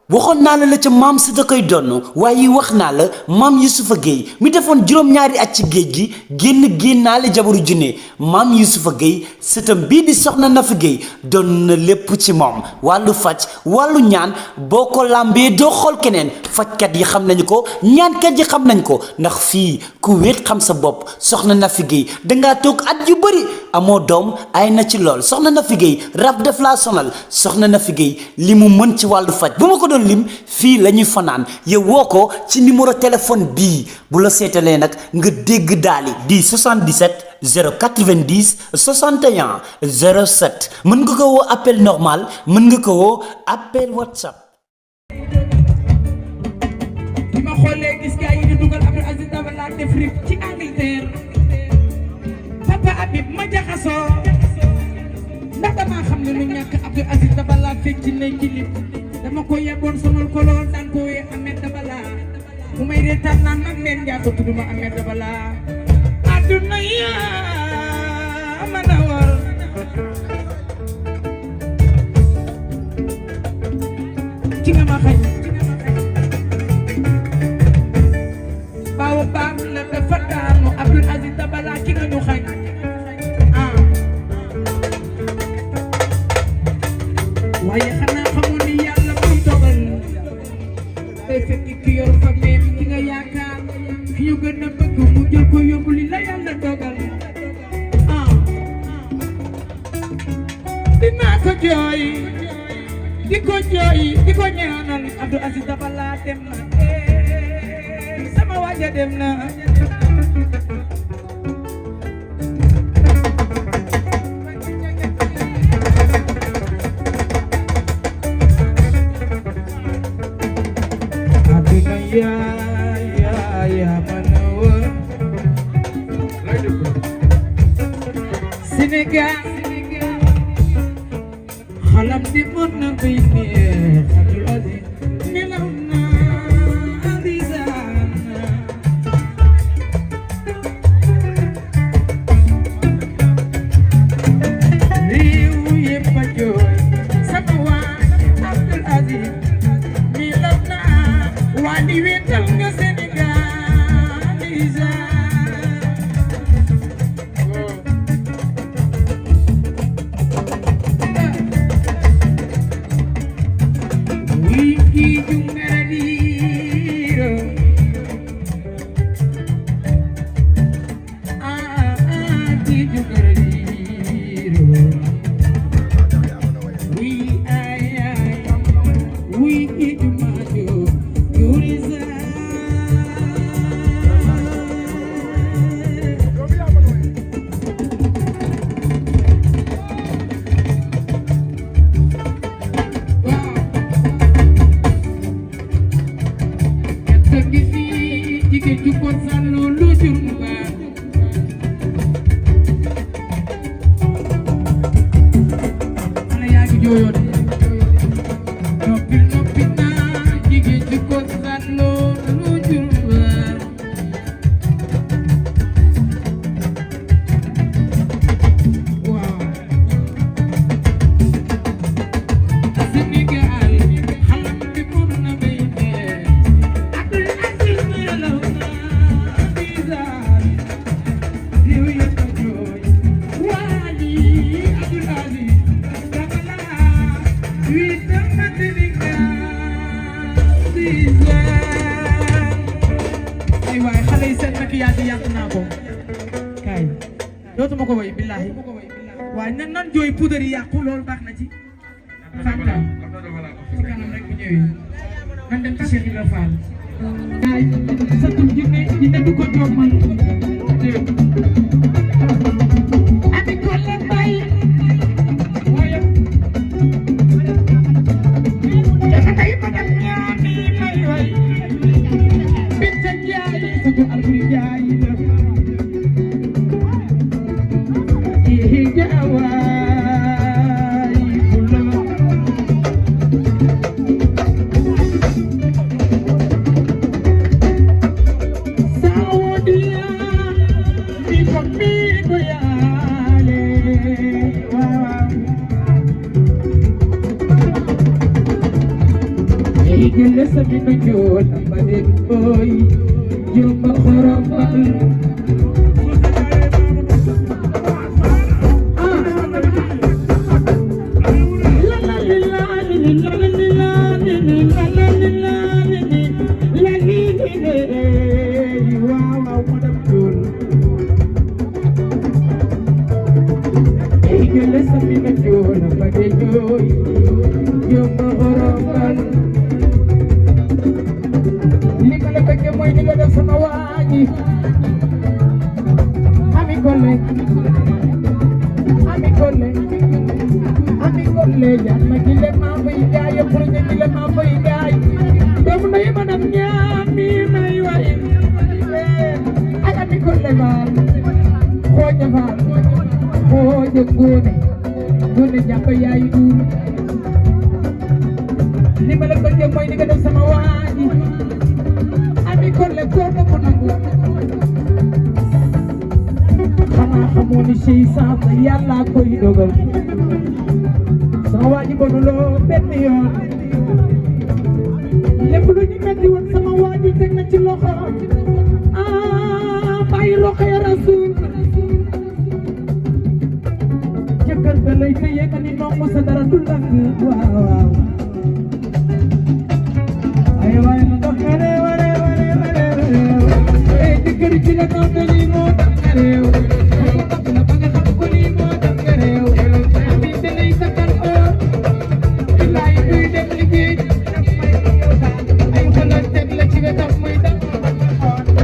waxoon naa la ca maam si da koy donn waaye wax naa la maam Yusufa Gueye mi defoon juróom-ñaari at ci géej gi génnaale jabaru junne maam Yusufa Gueye sëtam bii di soxna Nafi Gueye doon na lépp ci moom wàllu faj wàllu ñaan boo ko làmbee doo xool keneen fajkat yi xam nañu ko ñaankat yi xam nañ ko ndax fii ku wéet xam sa bopp soxna Nafi Gueye dangaa toog at yu bëri amoo doom ay na ci lool soxna Nafi Gueye rab def laa sonal soxna Nafi Gueye li mu mën ci wàllu faj bu ma ko doon lim fii la ñuy fanaan yow woo ko ci numéro téléphone bii bu la seetalee nag nga dégg daali di 77 090 61 07 mën nga ko woo appel normal mën nga ko woo appel WhatsApp. bi ma xoolee gis gaa yi di dugal Abdou Aziz Dabala def rip ci Angleterre papa Habib ma jaxasoo ndax damaa xam ne lu ñàkk Abdou Aziz Dabala fekk ci ne ci lip dama ko yeboon sonal ko lool daan ko wee Ahmed Dabala mu may reetaan naan nag leen njaa ko tudd ma Ahmed Dabala adduna yaa mën a war ci nga ma xañ baaw baam la dafa daanu Abdou Aziz Dabala ci nga ñu xañ waaye xanaa xamoon ni yàlla muy dogal day fekk ki yor fa meem ki nga yaakaar ki ñu gën a bëgg mu jël ko yóbbu li la yàlla dogal dinaa ko jooy di ko ñaanal Abdou Aziz Dabala dem na sama waaja dem na ya manawa Sénégal xalam di mën na bay neex Abdou Aziz nelaw na Azizana réew yépp a jooy sama waa Abdou Aziz nelaw na waa di wetal nga dootuma ko way billahi waaye nan jooy poudre yi yàqu loolu baax na ci Fanta ci kanam rek bu ñëwee nan dem ci Cheikh Ibrahima Fall ay sa tum jinne du ko jox man ami ko leen bay waaye dafa tay madam ñaani may way binta jaay sa ko alburi jaay jël sa bi nu joon ba dégg koy jumba xorombal Gune jàpp yaay duul li ma la bëgg mooy ni nga def sama waaji ami Collé góor na ko nangu xanaa xamoo ni sey saaf yàlla koy dogal sama waaji bonuloo benn yoon lépp lu ñu metti woon sama waaji teg na ci loxo bàyyi loxo ya Rasuul jëkkër ga lay tëye ka ni noom sa dara du lang waaw waaw ay waay na dox nga réew jëkkër ci la noom na lii moo tax nga réew la ba nga xam ko lii moo tax nga réew ami da lay sakal oo bilaay duy dem liggéey ay xolal teg la ci wetam muy dam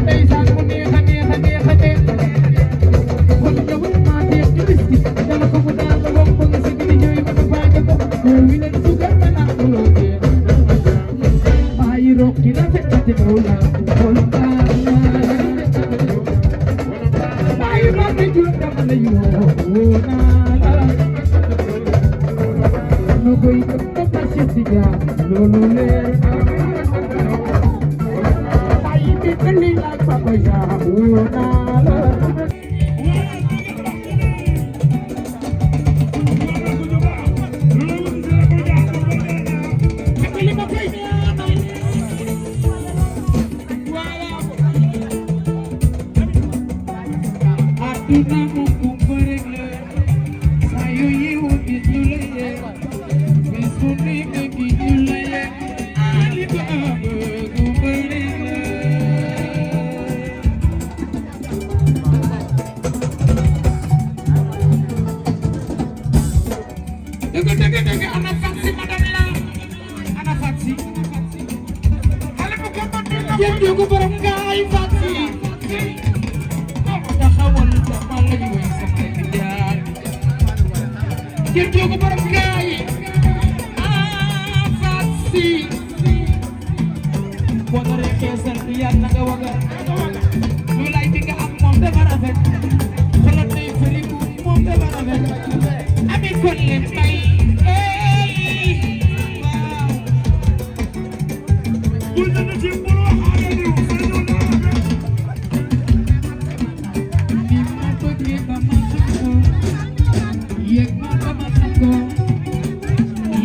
ndeysaan mu neex a neex a neex a neex kon ñëwul maa teex ci bisti dala ko mu daal la wom ba nga si gini ñooy ma baaja ko wi leen sugar na naa ko loo kee bàyyi roog ki la fekkati kaw la xool bàyyi ma ne juróom dama la yoo naa la no koy ko ma seeti jaar loolu leer bàyyi bi ka lii laaj papa jaar woo naa la Ina mo kung paregle sayo yewo gidulaye bisuni me gidulaye ali ba kung paregle Dega ana fatsi madame la ana fatsi ale mo ko man la yewo ko borom gaay fatsi Jël jogu borom gaay fatsi boo naree xeesal bi yàlla nga waga lu lay bi nga am moom dafa rafet xoolal day fëri moom dafa rafet ami Collé Mbaye bul dana ci bul waxaale niw sañu naa ni ma bëggee ba ma xam ko yéeg ma ba ma xam ko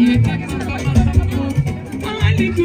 yéeg ma ba ma xam ko ali ko